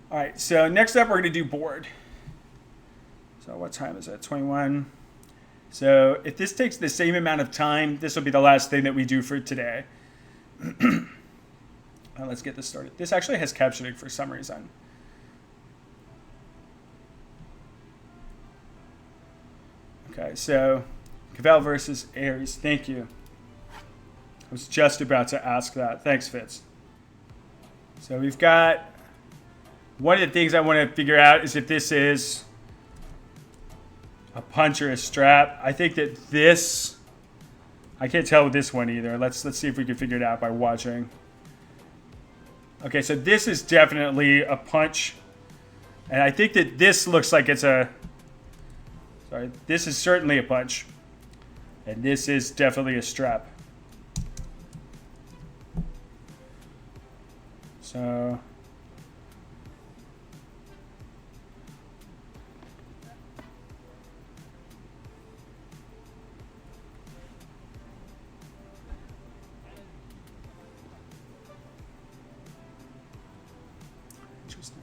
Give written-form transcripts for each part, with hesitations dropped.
All right, so next up we're going to do board. So what time is it? 21. So if this takes the same amount of time, this will be the last thing that we do for today. Let's get this started. This actually has captioning for some reason. Okay, so Cavell versus Ares. Thank you. I was just about to ask that. Thanks, Fitz. So we've got... One of the things I want to figure out is if this is a punch or a strap. I think that this... I can't tell with this one either. Let's see if we can figure it out by watching. Okay, so this is definitely a punch. And I think that this looks like it's a... Sorry, this is certainly a punch. And this is definitely a strap. So... Interesting.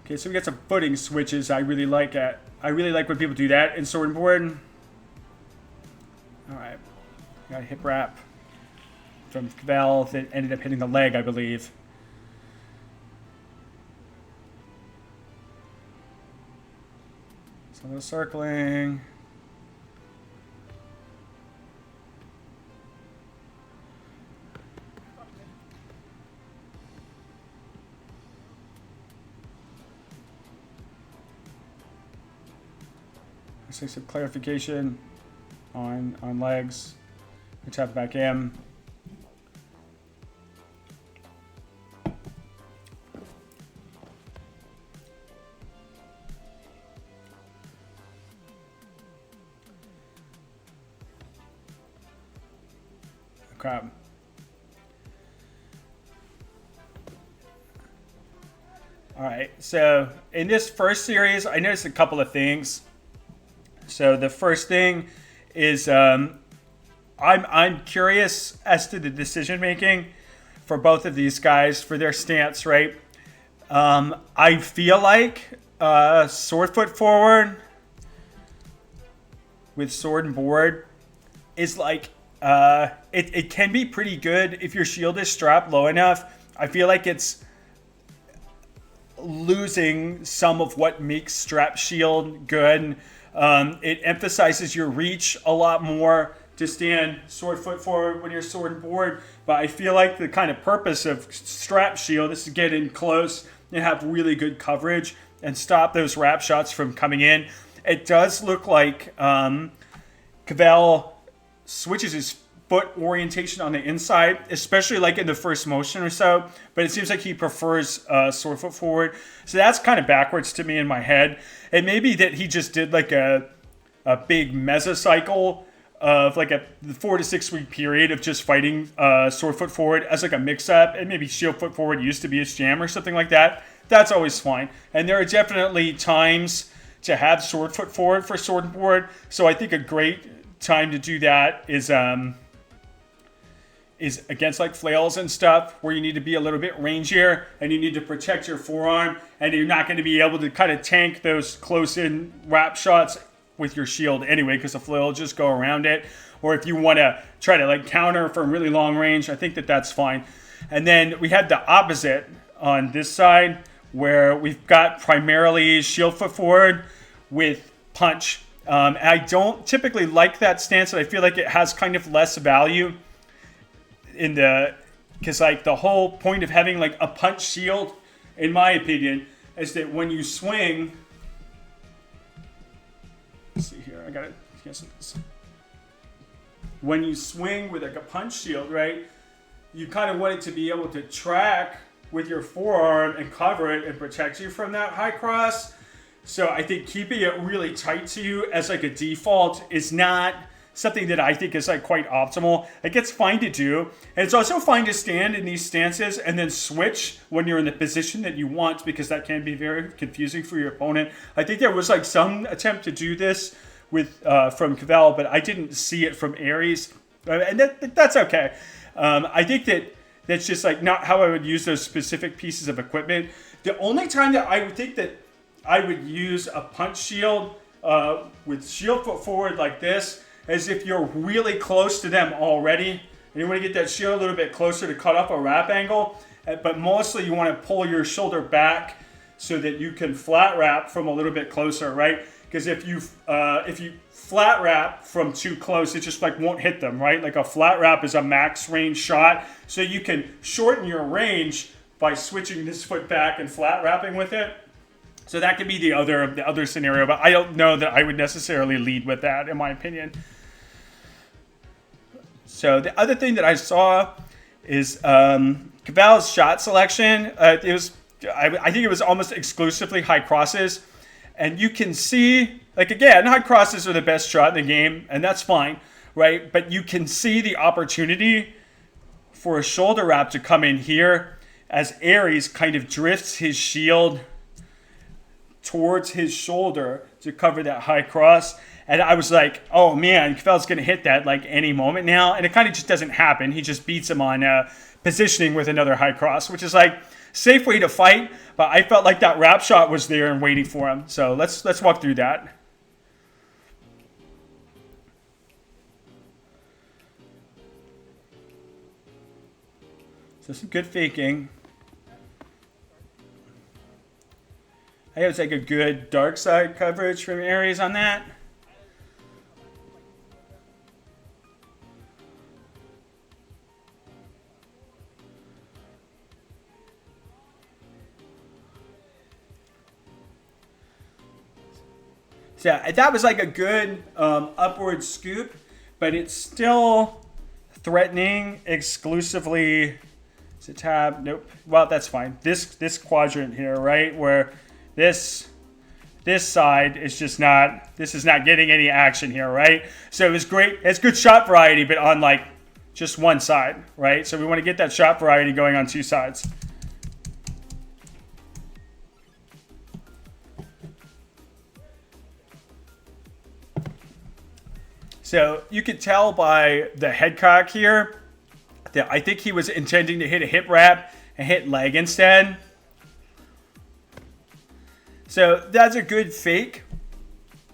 Okay, so we got some footing switches. I really like it. I really like when people do that in sword and board. All right, got a hip wrap from Cavell that ended up hitting the leg, I believe. So a little circling. Some clarification on legs. We tap back in. Crap. All right, so in this first series, I noticed a couple of things. So the first thing is I'm curious as to the decision making for both of these guys for their stance, right? I feel like sword foot forward with sword and board is like it can be pretty good if your shield is strapped low enough. I feel like it's losing some of what makes strap shield good. It emphasizes your reach a lot more to stand sword foot forward when you're sword and board. But I feel like the kind of purpose of strap shield is to get in close and have really good coverage and stop those wrap shots from coming in. It does look like Cavell switches his foot orientation on the inside, especially like in the first motion or so, but it seems like he prefers sword foot forward. So that's kind of backwards to me in my head. It may be that he just did like a big mesocycle of like a 4 to 6 week period of just fighting sword foot forward as like a mix up, and maybe shield foot forward used to be his jam or something like that. That's always fine. And there are definitely times to have sword foot forward for sword and board. So I think a great time to do that is against like flails and stuff where you need to be a little bit rangier and you need to protect your forearm, and you're not going to be able to kind of tank those close in wrap shots with your shield anyway, because the flail will just go around it. Or if you want to try to like counter from really long range, I think that that's fine. And then we had the opposite on this side where we've got primarily shield foot forward with punch. I don't typically like that stance, and I feel like it has kind of less value in the, because like the whole point of having like a punch shield, in my opinion, is that when you swing, let's see here, I gotta guess this. When you swing with like a punch shield, right, you kind of want it to be able to track with your forearm and cover it and protect you from that high cross. So I think keeping it really tight to you as like a default is not something that I think is like quite optimal. Like it's fine to do, and it's also fine to stand in these stances and then switch when you're in the position that you want, because that can be very confusing for your opponent. I think there was like some attempt to do this with from Cavell, but I didn't see it from Ares, and that's okay. I think that's just like not how I would use those specific pieces of equipment. The only time that I would think that I would use a punch shield with shield foot forward like this is if you're really close to them already, and you want to get that shield a little bit closer to cut off a wrap angle. But mostly you want to pull your shoulder back so that you can flat wrap from a little bit closer, right? Because if you flat wrap from too close, it just like won't hit them, right? Like a flat wrap is a max range shot, so you can shorten your range by switching this foot back and flat wrapping with it. So that could be the other scenario, but I don't know that I would necessarily lead with that, in my opinion. So the other thing that I saw is Cavell's shot selection. I think it was almost exclusively high crosses, and you can see, like, again, high crosses are the best shot in the game, and that's fine, right? But you can see the opportunity for a shoulder wrap to come in here as Ares kind of drifts his shield towards his shoulder to cover that high cross. And I was like, oh man, Cavell's going to hit that like any moment now. And it kind of just doesn't happen. He just beats him on positioning with another high cross, which is like safe way to fight. But I felt like that wrap shot was there and waiting for him. So let's walk through that. So some good faking. I think it was like a good dark side coverage from Ares on that. So yeah, that was like a good upward scoop, but it's still threatening exclusively. It's a tab. Nope. Well, that's fine. This quadrant here, right, where this side is just not. This is not getting any action here, right? So it was great. It's good shot variety, but on like just one side, right? So we want to get that shot variety going on two sides. So you could tell by the head cock here that I think he was intending to hit a hip wrap and hit leg instead. So that's a good fake,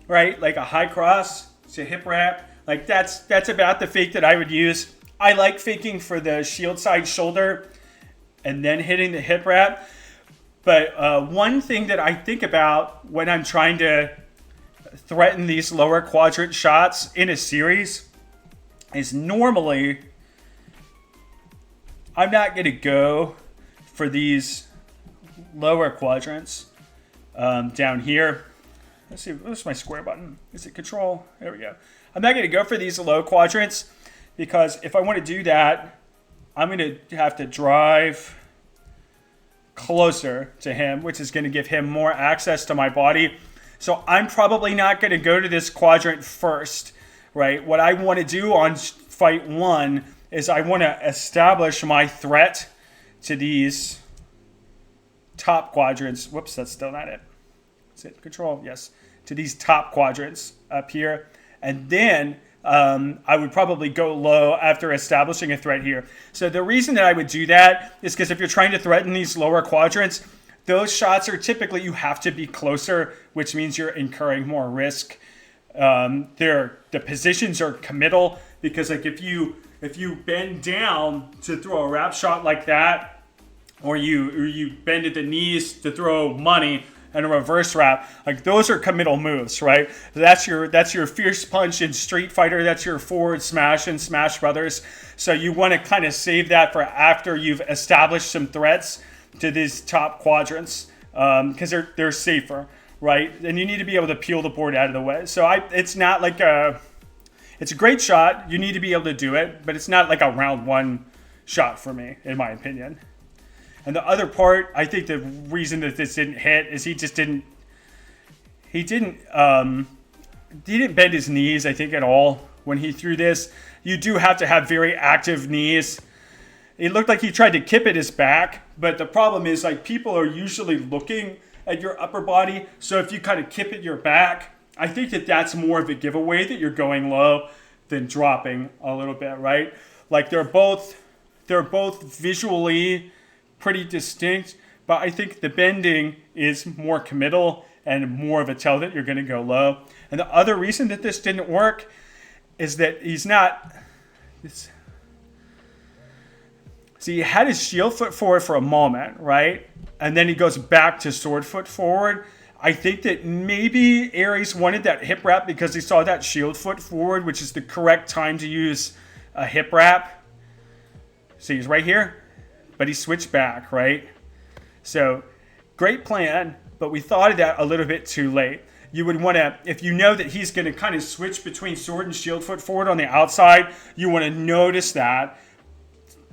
right? Like a high cross to hip wrap. Like that's about the fake that I would use. I like faking for the shield side shoulder and then hitting the hip wrap. But one thing that I think about when I'm trying to threaten these lower quadrant shots in a series is normally I'm not going to go for these lower quadrants down here. Let's see, what's my square button? Is it control? There we go. I'm not going to go for these low quadrants because if I want to do that, I'm going to have to drive closer to him, which is going to give him more access to my body. So I'm probably not going to go to this quadrant first, right? What I want to do on fight one is I want to establish my threat to these top quadrants. Whoops, that's still not it. Is it control? Yes. To these top quadrants up here. And then I would probably go low after establishing a threat here. So the reason that I would do that is because if you're trying to threaten these lower quadrants, those shots are typically you have to be closer, which means you're incurring more risk. The positions are committal because like if you bend down to throw a wrap shot like that, or you bend at the knees to throw money and a reverse wrap, like those are committal moves, right? That's your fierce punch in Street Fighter. That's your forward smash in Smash Brothers. So you want to kind of save that for after you've established some threats to these top quadrants because they're safer, right? And you need to be able to peel the board out of the way. So it's not like it's a great shot. You need to be able to do it, but it's not like a round one shot for me, in my opinion. And the other part, I think the reason that this didn't hit is he didn't bend his knees, I think, at all when he threw this. You do have to have very active knees. It looked like he tried to kip at his back, but the problem is like people are usually looking at your upper body. So if you kind of kip at your back, I think that that's more of a giveaway that you're going low than dropping a little bit, right? Like they're both visually pretty distinct, but I think the bending is more committal and more of a tell that you're going to go low. And the other reason that this didn't work is that he's not. See, he had his shield foot forward for a moment, right? And then he goes back to sword foot forward. I think that maybe Ares wanted that hip wrap because he saw that shield foot forward, which is the correct time to use a hip wrap. So he's right here, but he switched back, right? So great plan, but we thought of that a little bit too late. You would want to, if you know that he's going to kind of switch between sword and shield foot forward on the outside, you want to notice that,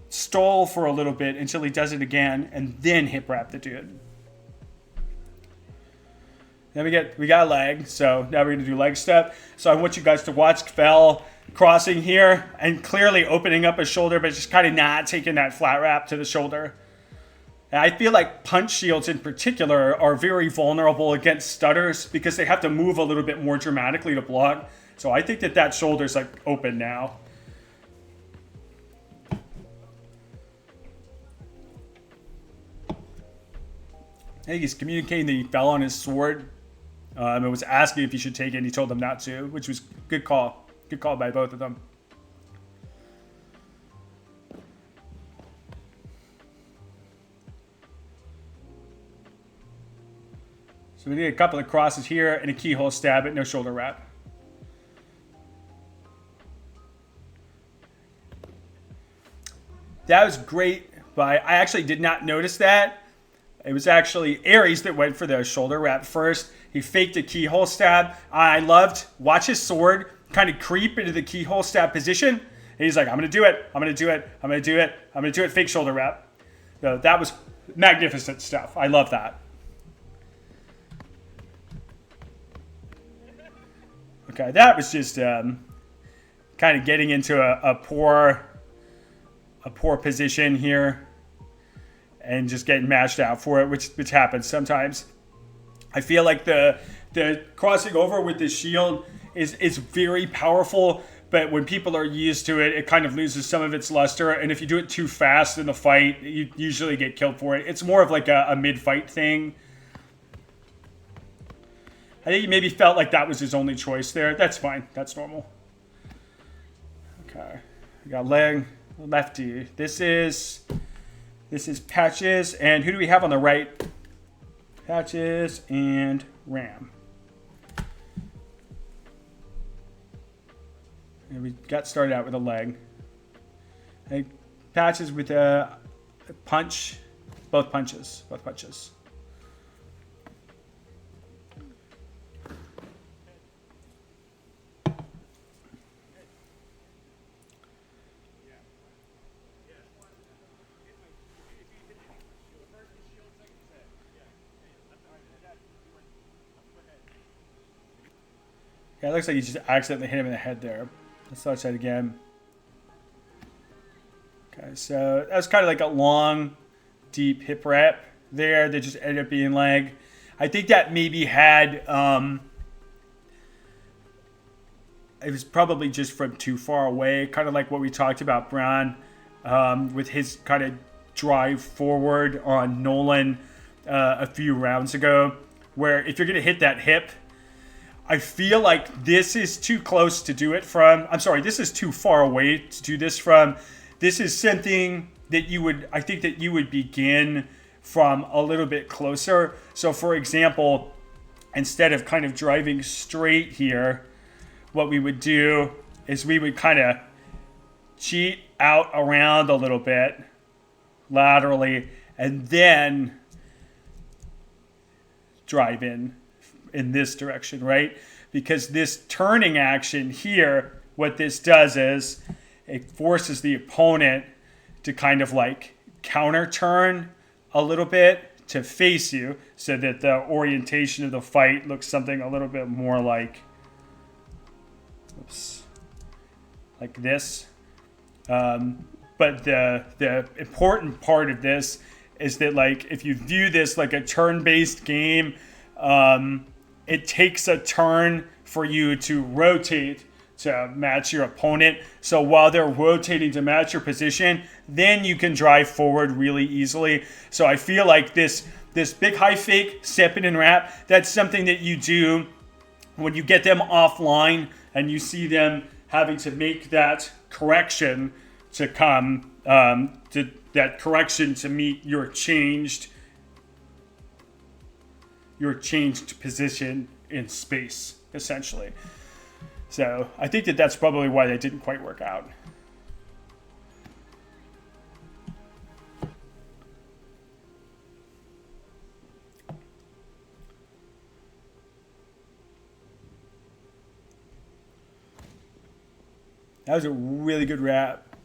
stall for a little bit until he does it again, and then hip wrap the dude. Then we got a leg, so now we're going to do leg step. So I want you guys to watch Kvel crossing here and clearly opening up his shoulder, but just kind of not taking that flat wrap to the shoulder. And I feel like punch shields in particular are very vulnerable against stutters because they have to move a little bit more dramatically to block. So I think that shoulder's like open now. I think he's communicating that he fell on his sword. And was asking if he should take it, and he told them not to, which was good call. Good call by both of them. So we did a couple of crosses here and a keyhole stab, but no shoulder wrap. That was great, but I actually did not notice that. It was actually Ares that went for the shoulder wrap first. He faked a keyhole stab. I loved, watch his sword kind of creep into the keyhole stab position. And he's like, I'm going to do it. I'm going to do it. I'm going to do it. I'm going to do it. Fake shoulder wrap. So that was magnificent stuff. I love that. Okay, that was just kind of getting into a poor position here. And just getting mashed out for it, which happens sometimes. I feel like the crossing over with the shield is very powerful, but when people are used to it, it kind of loses some of its luster. And if you do it too fast in the fight, you usually get killed for it. It's more of like a mid-fight thing. I think he maybe felt like that was his only choice there. That's fine. That's normal. Okay. We got leg, lefty. This is Patches, and who do we have on the right? Patches and Ram. And we got started out with a leg. And Patches with a punch. Both punches. Yeah, it looks like you just accidentally hit him in the head there. Let's watch that again. Okay, so that was kind of like a long, deep hip wrap there that just ended up being leg. I think that maybe had, it was probably just from too far away, kind of like what we talked about Braun with his kind of drive forward on Nolan a few rounds ago, where if you're going to hit that hip, I feel like this is too close to do it from. I'm sorry, this is too far away to do this from. This is something that I think that you would begin from a little bit closer. So for example, instead of kind of driving straight here, what we would do is we would kind of cheat out around a little bit laterally and then drive in this direction, right? Because this turning action here, what this does is it forces the opponent to kind of like counter turn a little bit to face you so that the orientation of the fight looks something a little bit more like, like this. But the important part of this is that, like, if you view this like a turn-based game, it takes a turn for you to rotate to match your opponent. So while they're rotating to match your position, then you can drive forward really easily. So I feel like this big high fake, step in and wrap, that's something that you do when you get them offline and you see them having to make that correction to come to that correction to meet your changed position in space, essentially. So I think that that's probably why that didn't quite work out. That was a really good rap.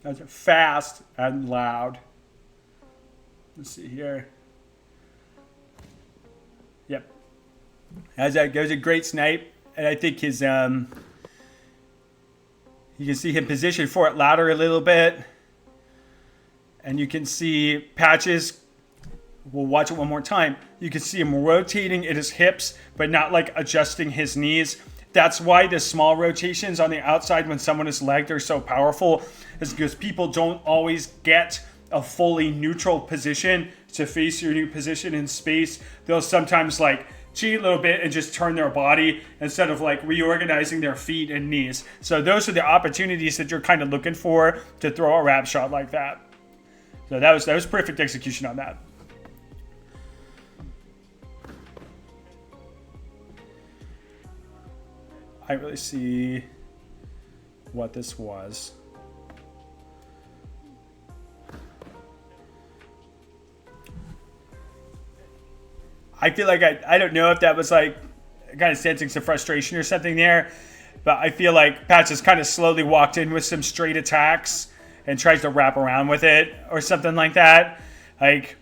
That was fast and loud. Let's see here. Yep. That was a great snipe. And I think his, you can see him position for it louder a little bit. And you can see Patches, we'll watch it one more time. You can see him rotating at his hips, but not like adjusting his knees. That's why the small rotations on the outside when someone is legged are so powerful, is because people don't always get a fully neutral position to face your new position in space. They'll sometimes like cheat a little bit and just turn their body instead of like reorganizing their feet and knees. So those are the opportunities that you're kind of looking for to throw a wrap shot like that. So that was perfect execution on that. I really see what this was. I feel like I don't know if that was like kind of sensing some frustration or something there, but I feel like Patches kind of slowly walked in with some straight attacks and tries to wrap around with it or something like that. Like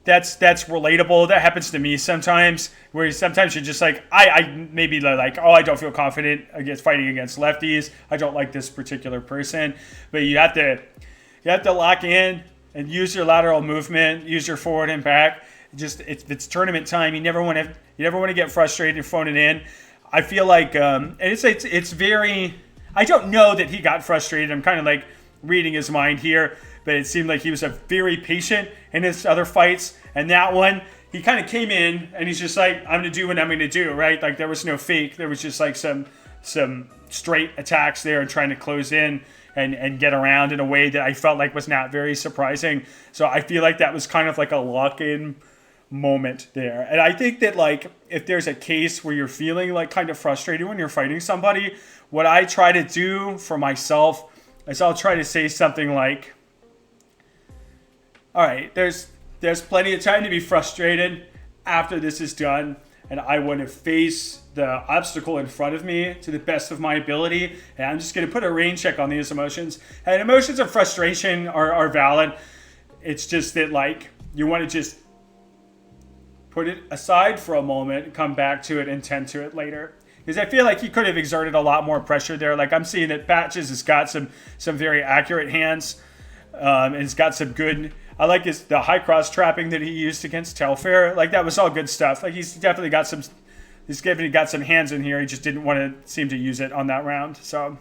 that's relatable. That happens to me sometimes, where sometimes you're just like, I maybe like, oh, I don't feel confident against fighting against lefties. I don't like this particular person, but you have to lock in and use your lateral movement, use your forward and back. Just it's tournament time. You never want to get frustrated and phone it in. I feel like and it's very. I don't know that he got frustrated. I'm kind of like reading his mind here, but it seemed like he was a very patient in his other fights. And that one, he kind of came in and he's just like, I'm gonna do what I'm gonna do, right? Like there was no fake. There was just like some straight attacks there and trying to close in and get around in a way that I felt like was not very surprising. So I feel like that was kind of like a lock-in moment there. And I think that like if there's a case where you're feeling like kind of frustrated when you're fighting somebody, what I try to do for myself is I'll try to say something like, all right, there's plenty of time to be frustrated after this is done, and I want to face the obstacle in front of me to the best of my ability, and I'm just going to put a rain check on these emotions. And emotions of frustration are valid. It's just that like you want to just put it aside for a moment, come back to it, and tend to it later. Because I feel like he could have exerted a lot more pressure there. Like I'm seeing that Patches has got some very accurate hands, and he's got some good. I like the high cross trapping that he used against Telfair. Like that was all good stuff. Like he's definitely got some hands in here. He just didn't want to seem to use it on that round. So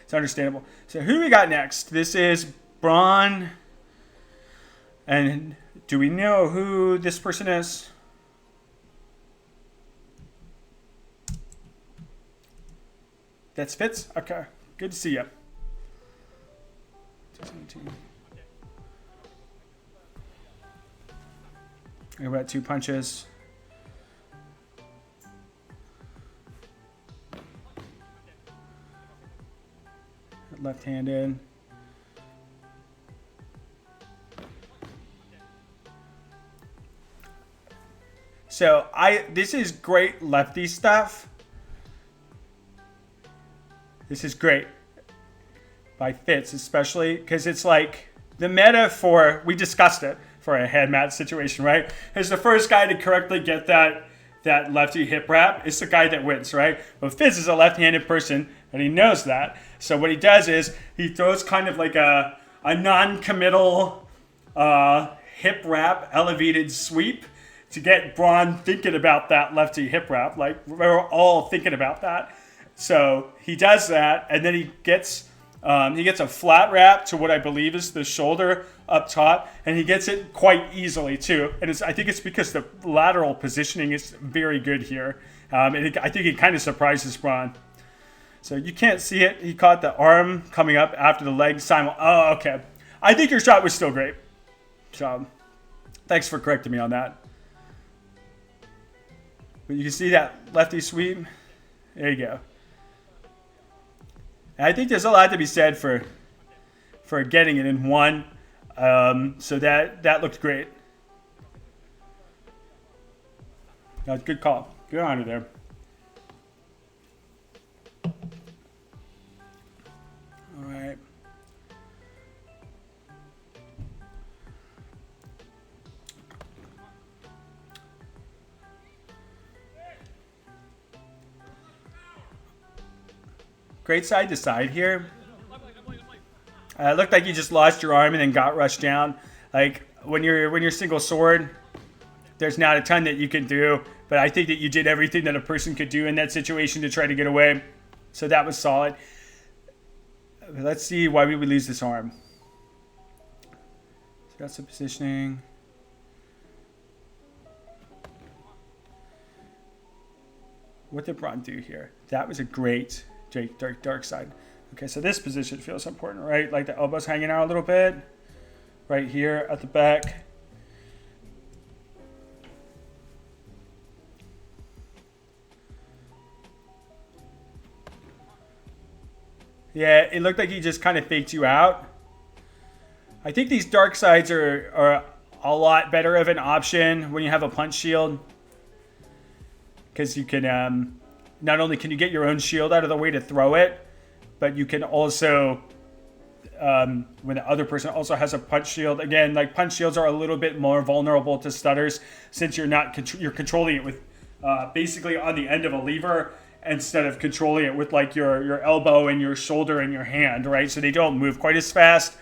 it's understandable. So who do we got next? This is Braun. And do we know who this person is? That's Fitz? Okay. Good to see you. 17. We're at 2 punches. Left-handed. So this is great lefty stuff. This is great by Fitz, especially because it's like the meta for, we discussed it, for a head mat situation, right? Is the first guy to correctly get that lefty hip wrap is the guy that wins, right? But Fitz is a left-handed person, and he knows that. So what he does is he throws kind of like a non-committal hip wrap elevated sweep to get Braun thinking about that lefty hip wrap. Like, we're all thinking about that. So he does that, and then he gets a flat wrap to what I believe is the shoulder up top, and he gets it quite easily too. And I think it's because the lateral positioning is very good here. And I think it kind of surprises Braun. So you can't see it. He caught the arm coming up after the leg. Oh, okay. I think your shot was still great. So thanks for correcting me on that. But you can see that lefty sweep. There you go. And I think there's a lot to be said for getting it in one. So that looked great. That was a good call. Good honor there. All right. Great side to side here. It looked like you just lost your arm and then got rushed down. Like when you're single sword, there's not a ton that you can do, but I think that you did everything that a person could do in that situation to try to get away. So that was solid. Let's see why we would lose this arm. So got some positioning. What did Braun do here? That was a great dark side. Okay, so this position feels important, right? Like the elbows hanging out a little bit. Right here at the back. Yeah, it looked like he just kind of faked you out. I think these dark sides are a lot better of an option when you have a punch shield. Because you can, not only can you get your own shield out of the way to throw it, but you can also, when the other person also has a punch shield, again, like punch shields are a little bit more vulnerable to stutters since you're controlling it with basically on the end of a lever instead of controlling it with like your elbow and your shoulder and your hand, right? So they don't move quite as fast.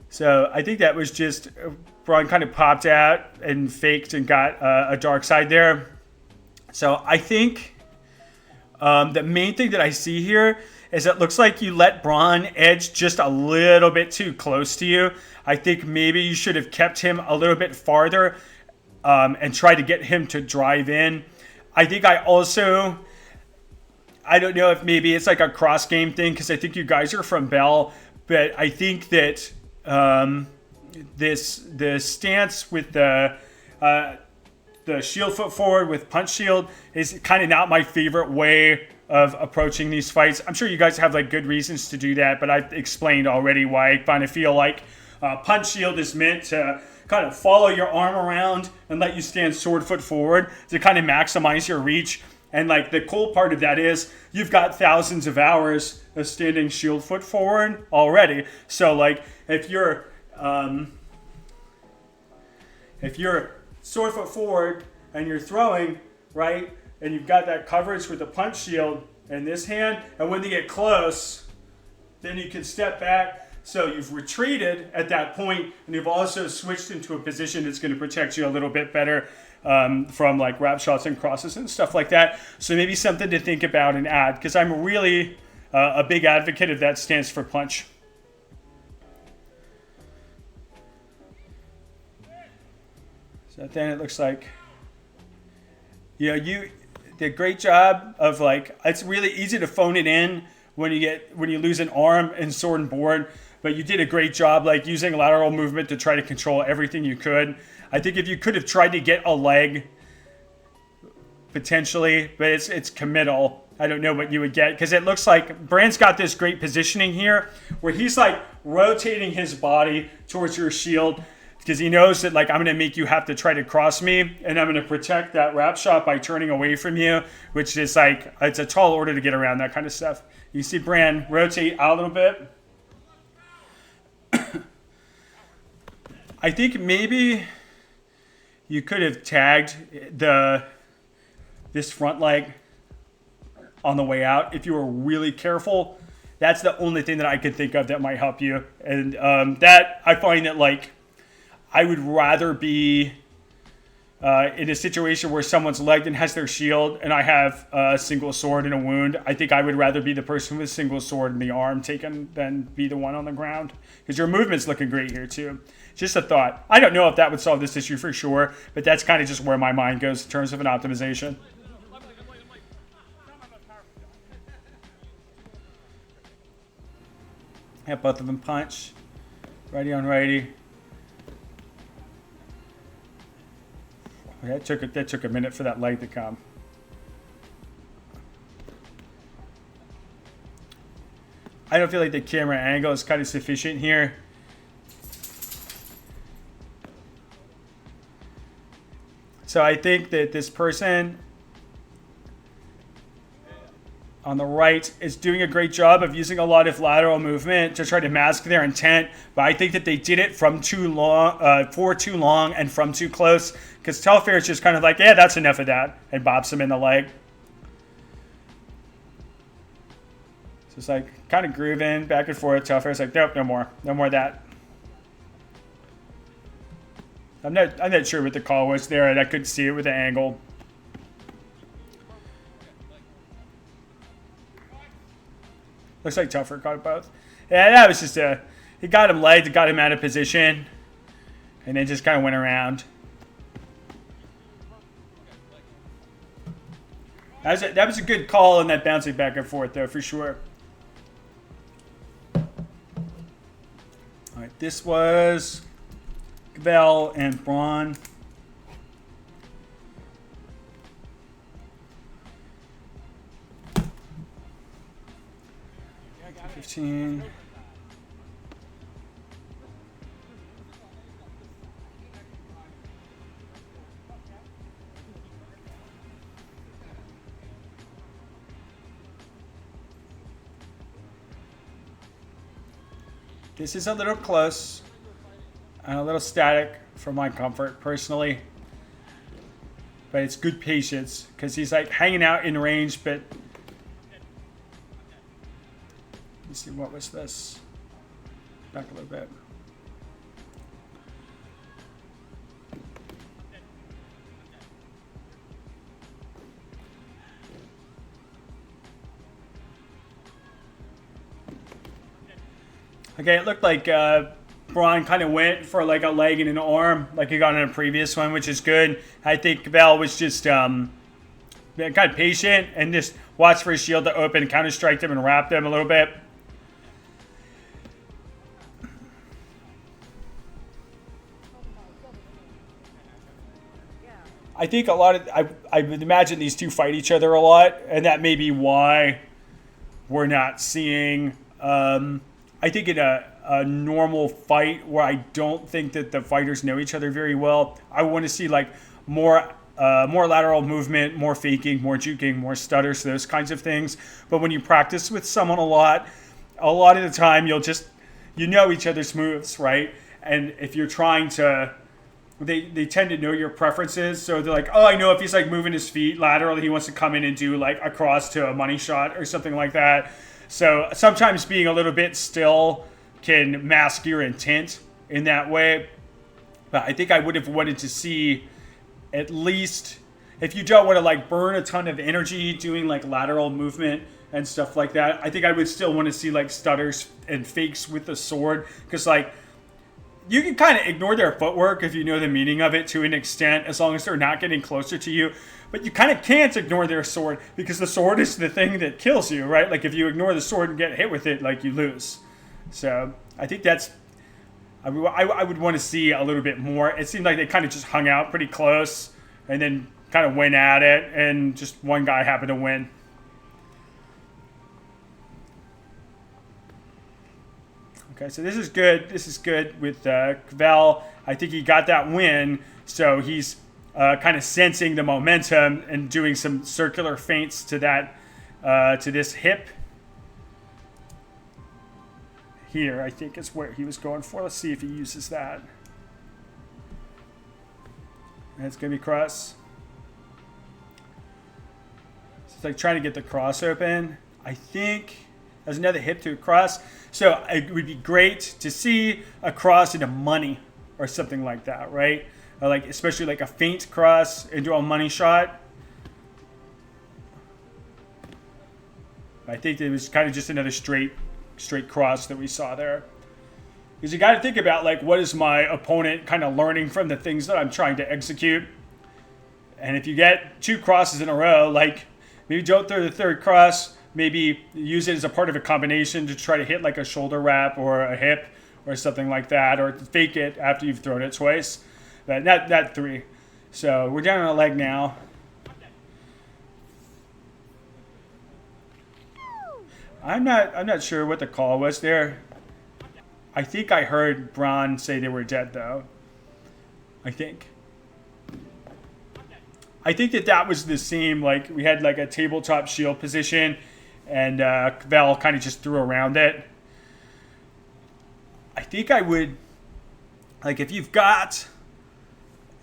So I think that was just Braun kind of popped out and faked and got a dark side there. So I think the main thing that I see here is it looks like you let Braun edge just a little bit too close to you. I think maybe you should have kept him a little bit farther and tried to get him to drive in. I think I don't know if maybe it's like a cross game thing because I think you guys are from Bell, but I think that the stance with the shield foot forward with punch shield is kind of not my favorite way of approaching these fights. I'm sure you guys have like good reasons to do that, but I've explained already why I kind of feel like punch shield is meant to kind of follow your arm around and let you stand sword foot forward to kind of maximize your reach. And like the cool part of that is you've got thousands of hours of standing shield foot forward already. So like if you're sword foot forward and you're throwing, right, and you've got that coverage with the punch shield in this hand, and when they get close, then you can step back. So you've retreated at that point, and you've also switched into a position that's going to protect you a little bit better from like wrap shots and crosses and stuff like that. So maybe something to think about and add, because I'm really a big advocate of that stance for punch. So then it looks like, you did a great job of like, it's really easy to phone it in when you lose an arm in sword and board, but you did a great job like using lateral movement to try to control everything you could. I think if you could have tried to get a leg, potentially, but it's committal. I don't know what you would get because it looks like Brand's got this great positioning here where he's like rotating his body towards your shield because he knows that like I'm going to make you have to try to cross me and I'm going to protect that wrap shot by turning away from you, which is like, it's a tall order to get around that kind of stuff. You see Brand rotate out a little bit. I think maybe you could have tagged this front leg on the way out if you were really careful. That's the only thing that I could think of that might help you. And that I find that like I would rather be in a situation where someone's legged and has their shield, and I have a single sword and a wound. I think I would rather be the person with a single sword and the arm taken than be the one on the ground. Because your movement's looking great here, too. Just a thought. I don't know if that would solve this issue for sure, but that's kind of just where my mind goes in terms of an optimization. Have both of them punch. Righty on righty. That took a minute for that leg to come. I don't feel like the camera angle is kind of sufficient here. So I think that this person on the right is doing a great job of using a lot of lateral movement to try to mask their intent, but I think that they did it from too long, for too long and from too close, because Telfair is just kind of like, yeah, that's enough of that, and bops him in the leg. So it's like kind of grooving back and forth. Telfair's like, nope, no more of that. I'm not sure what the call was there, and I couldn't see it with the angle. Looks like Telfair caught it both. Yeah, that was just he got him legged, got him out of position, and then just kind of went around. That was a good call in that bouncing back and forth, though, for sure. All right, this was Gvel and Braun. This is a little close and a little static for my comfort personally, but it's good patience because he's like hanging out in range, but let's see, what was this? Back a little bit. Okay, it looked like Braun kind of went for like a leg and an arm, like he got in a previous one, which is good. I think Val was just kind of patient and just watched for his shield to open, counter-strike him and wrap them a little bit. I think a lot of, I would imagine these two fight each other a lot, and that may be why we're not seeing, I think in a normal fight where I don't think that the fighters know each other very well, I want to see like more lateral movement, more faking, more juking, more stutters, those kinds of things. But when you practice with someone a lot of the time you know each other's moves, right? And if you're trying to, they tend to know your preferences. So they're like, oh, I know if he's like moving his feet laterally, he wants to come in and do like a cross to a money shot or something like that. So sometimes being a little bit still can mask your intent in that way. But I think I would have wanted to see at least, if you don't want to like burn a ton of energy doing like lateral movement and stuff like that, I think I would still want to see like stutters and fakes with the sword. Because like, you can kind of ignore their footwork if you know the meaning of it to an extent, as long as they're not getting closer to you. But you kind of can't ignore their sword because the sword is the thing that kills you, right? Like if you ignore the sword and get hit with it, like you lose. So I think that's, I would want to see a little bit more. It seemed like they kind of just hung out pretty close and then kind of went at it, and just one guy happened to win. Okay, so this is good. This is good with Gvel. I think he got that win, so he's kind of sensing the momentum and doing some circular feints to that, to this hip. Here, I think is where he was going for. Let's see if he uses that. And it's going to be cross. So it's like trying to get the cross open. I think there's another hip to a cross. So it would be great to see a cross into money. or something like that, right? Or like especially like a feint cross into a money shot. I think it was kind of just another straight cross that we saw there. Because you got to think about like what is my opponent kind of learning from the things that I'm trying to execute. And if you get 2 crosses in a row, like maybe don't throw the 3rd cross, maybe use it as a part of a combination to try to hit like a shoulder wrap or a hip or something like that, or fake it after you've thrown it twice. But not 3. So we're down on a leg now. I'm not sure what the call was there. I think I heard Braun say they were dead though. I think that was the same, like we had like a tabletop shield position and Val kind of just threw around it. I think I would, like if you've got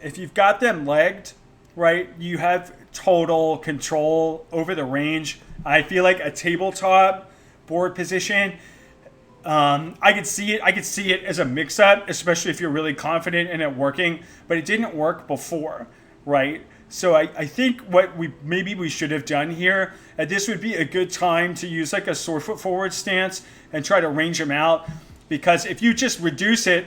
them legged, right, you have total control over the range. I feel like a tabletop board position, I could see it as a mix-up, especially if you're really confident in it working, but it didn't work before, right? So I think what we should have done here, this would be a good time to use like a sword foot forward stance and try to range him out, because if you just reduce it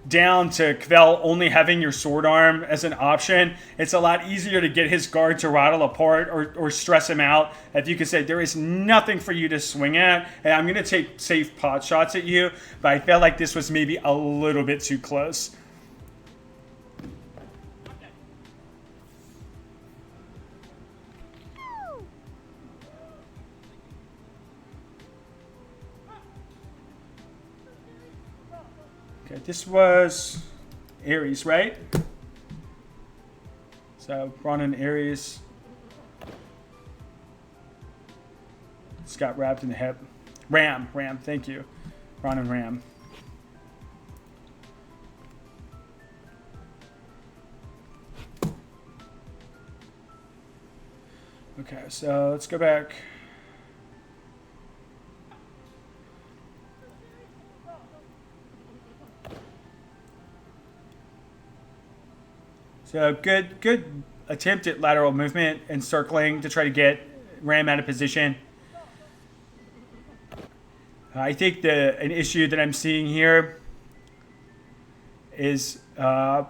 down to Kvel only having your sword arm as an option, it's a lot easier to get his guard to rattle apart or stress him out. If you can say there is nothing for you to swing at, and I'm going to take safe pot shots at you, but I felt like this was maybe a little bit too close. Okay, this was Ares, right? So Braun and Ares just got wrapped in the hip. Ram, thank you. Braun and Ram. Okay, so let's go back. So good attempt at lateral movement and circling to try to get Ram out of position. I think an issue that I'm seeing here is Braun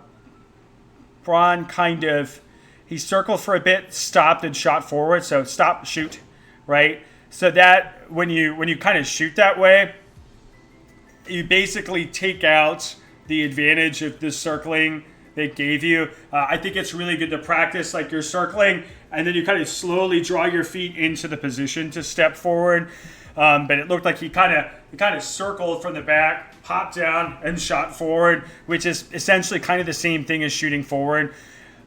kind of, he circled for a bit, stopped and shot forward. So stop, shoot, right? So that when you kind of shoot that way, you basically take out the advantage of the circling they gave you. I think it's really good to practice like you're circling and then you kind of slowly draw your feet into the position to step forward. But it looked like he kind of circled from the back, popped down and shot forward, which is essentially kind of the same thing as shooting forward.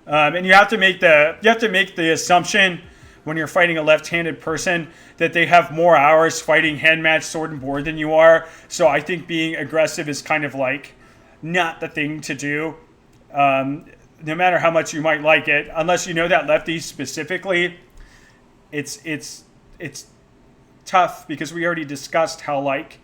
And you have to make the assumption when you're fighting a left-handed person that they have more hours fighting hand match sword and board than you are. So I think being aggressive is kind of like not the thing to do. No matter how much you might like it, unless you know that lefty specifically, it's tough because we already discussed how like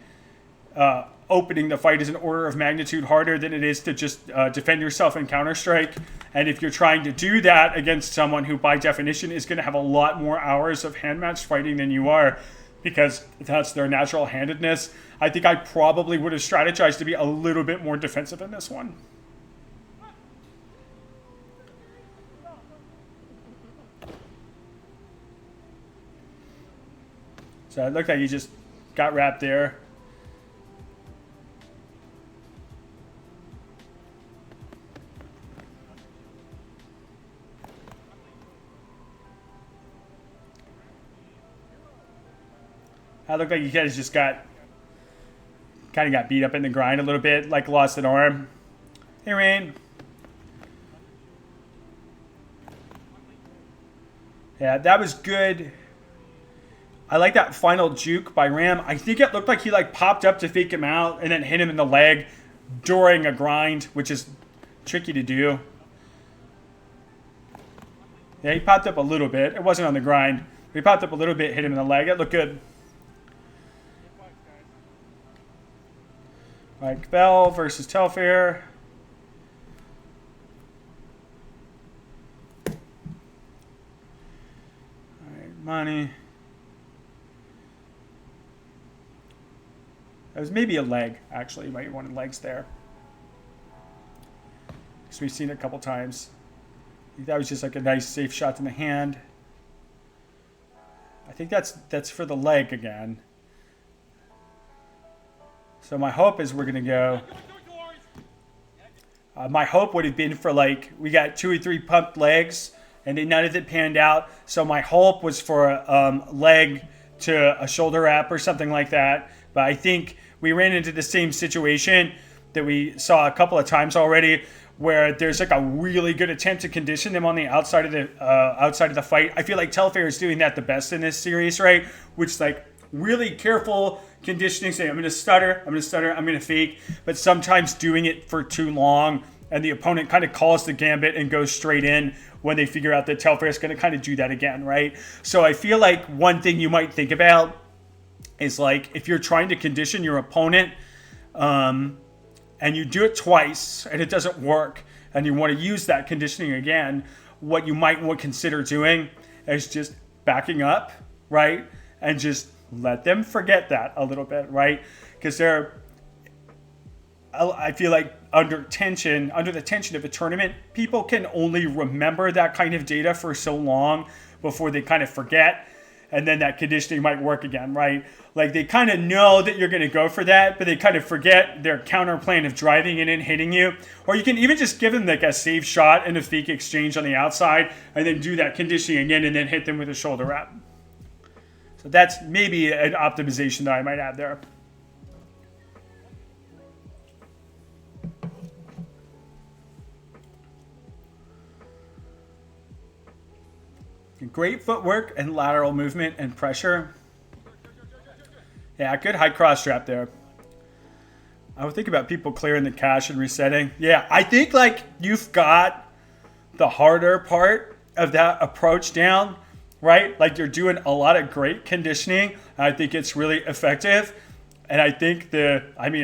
opening the fight is an order of magnitude harder than it is to just defend yourself in Counter-Strike. And if you're trying to do that against someone who by definition is going to have a lot more hours of hand match fighting than you are, because that's their natural handedness, I think I probably would have strategized to be a little bit more defensive in this one. So it looked like you just got wrapped there. It looked like you guys just kind of got beat up in the grind a little bit, like lost an arm. Hey, Rain. Yeah, that was good. I like that final juke by Ram. I think it looked like he like popped up to fake him out and then hit him in the leg during a grind, which is tricky to do. Yeah, he popped up a little bit. It wasn't on the grind. He popped up a little bit, hit him in the leg. It looked good. All right, Bell versus Telfair. money. That was maybe a leg, actually. You might have wanted legs there. Because we've seen it a couple times. That was just like a nice safe shot in the hand. I think that's for the leg again. So my hope is we're going to go... my hope would have been for like, we got 2 or 3 pumped legs, and then none of it panned out. So my hope was for a leg to a shoulder wrap or something like that. But I think we ran into the same situation that we saw a couple of times already, where there's like a really good attempt to condition them on the outside of the fight. I feel like Telfair is doing that the best in this series, right? Which is like really careful conditioning, saying I'm going to stutter, I'm going to fake, but sometimes doing it for too long, and the opponent kind of calls the gambit and goes straight in when they figure out that Telfair is going to kind of do that again, right? So I feel like one thing you might think about is like if you're trying to condition your opponent, and you do it twice and it doesn't work, and you want to use that conditioning again, what you might want to consider doing is just backing up, right? And just let them forget that a little bit, right? Because I feel like under the tension of a tournament, people can only remember that kind of data for so long before they kind of forget. And then that conditioning might work again, right? Like they kind of know that you're going to go for that, but they kind of forget their counter plan of driving it and hitting you. Or you can even just give them like a safe shot and a fake exchange on the outside, and then do that conditioning again and then hit them with a shoulder wrap. So that's maybe an optimization that I might add there. Great footwork and lateral movement and pressure. Yeah, good high cross trap there. I would think about people clearing the cache and resetting. Yeah, I think like you've got the harder part of that approach down, right? Like you're doing a lot of great conditioning. I think it's really effective. And I think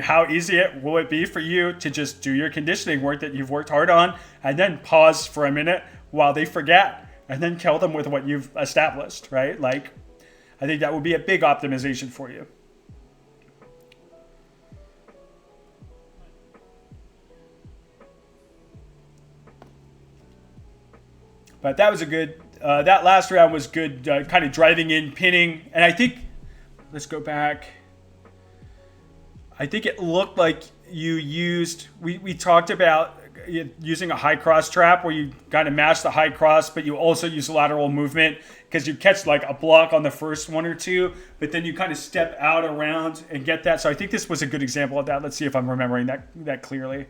how easy will it be for you to just do your conditioning work that you've worked hard on, and then pause for a minute while they forget, and then kill them with what you've established, right? Like, I think that would be a big optimization for you. But that was a good, that last round was good, kind of driving in, pinning. And I think, let's go back. I think it looked like you used, we talked about using a high cross trap where you kind of match the high cross, but you also use lateral movement because you catch like a block on the first one or two, but then you kind of step out around and get that. So I think this was a good example of that. Let's see if I'm remembering that clearly.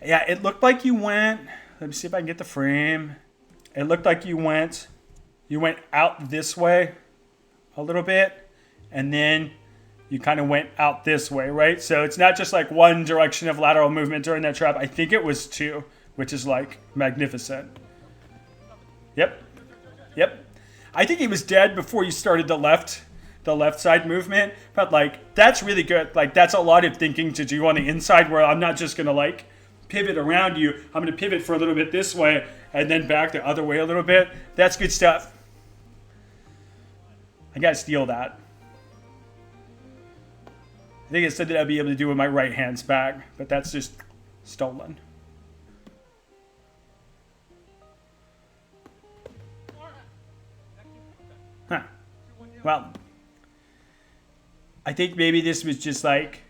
Yeah, it looked like you went, let me see if I can get the frame. It looked like you went out this way a little bit, and then you kind of went out this way, right? So it's not just like one direction of lateral movement during that trap. I think it was 2, which is like magnificent. Yep. I think he was dead before you started the left side movement, but like that's really good. Like that's a lot of thinking to do on the inside, where I'm not just gonna like pivot around you. I'm gonna pivot for a little bit this way and then back the other way a little bit. That's good stuff. I gotta steal that. I think it said that I'd be able to do with my right hand's back, but that's just stolen. Huh. Well, I think maybe this was just like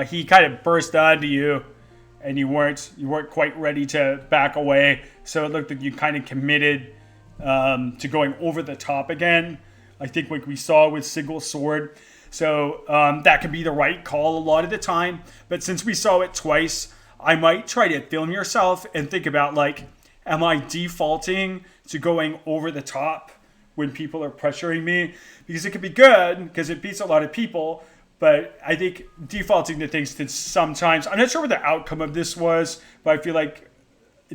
he kind of burst onto you, and you weren't quite ready to back away. So it looked like you kind of committed to going over the top again. I think like we saw with single sword. So that could be the right call a lot of the time. But since we saw it twice, I might try to film yourself and think about like, am I defaulting to going over the top when people are pressuring me? Because it could be good because it beats a lot of people. But I think defaulting to things that sometimes, I'm not sure what the outcome of this was, but I feel like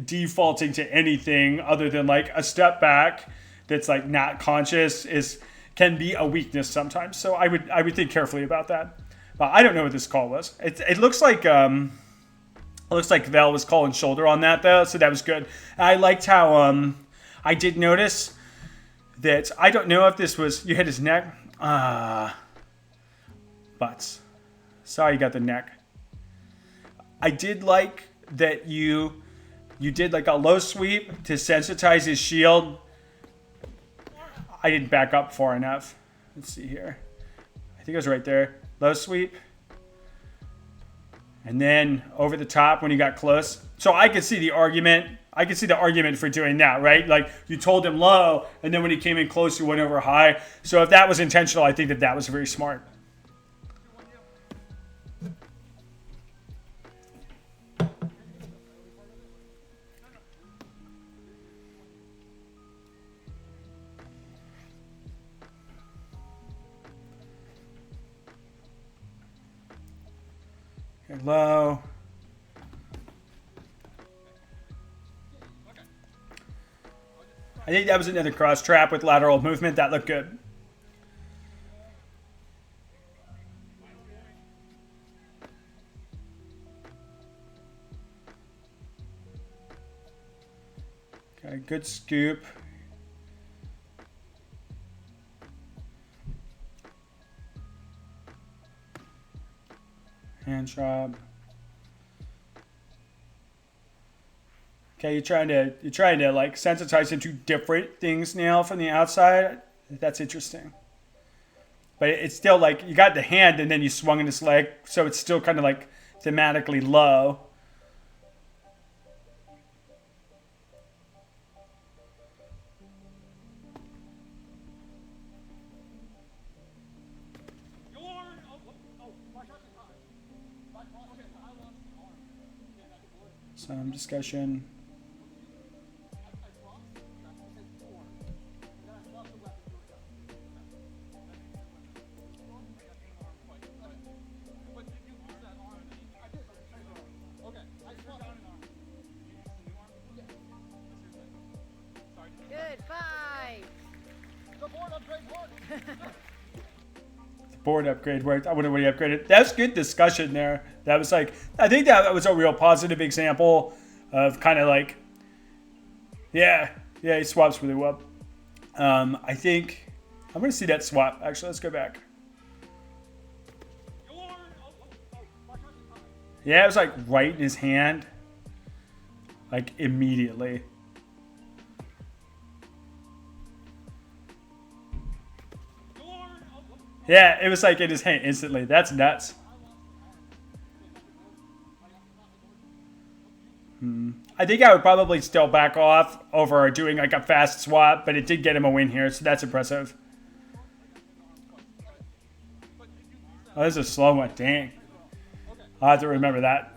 defaulting to anything other than like a step back that's like not conscious can be a weakness sometimes. So I would think carefully about that. But I don't know what this call was. It looks like It looks like Vel was calling shoulder on that though, so that was good. I liked how I did notice that, I don't know if this was, you hit his neck. Butts. Sorry you got the neck. I did like that you did like a low sweep to sensitize his shield. I didn't back up far enough. Let's see here. I think it was right there. Low sweep. And then over the top when he got close. So I could see the argument. I could see the argument for doing that, right? Like you told him low, and then when he came in close, you went over high. So if that was intentional, I think that that was very smart. Okay, low. I think that was another cross trap with lateral movement. That looked good. Okay, good scoop. Hand job. Okay, you're trying to like sensitize him to different things now from the outside. That's interesting. But it's still like you got the hand and then you swung in his leg, so it's still kind of like thematically low. Some discussion. Good, 5. The board upgrade worked. Board upgrade worked. I wonder what he upgraded. That's good discussion there. That was like, I think that was a real positive example of kind of like, yeah, he swaps really well. I think I'm going to see that swap. Actually, let's go back. Yeah, it was like right in his hand, like immediately. Yeah, it was like in his hand instantly. That's nuts. I think I would probably still back off over doing like a fast swap, but it did get him a win here, so that's impressive. Oh, this is a slow one. Dang. I'll have to remember that.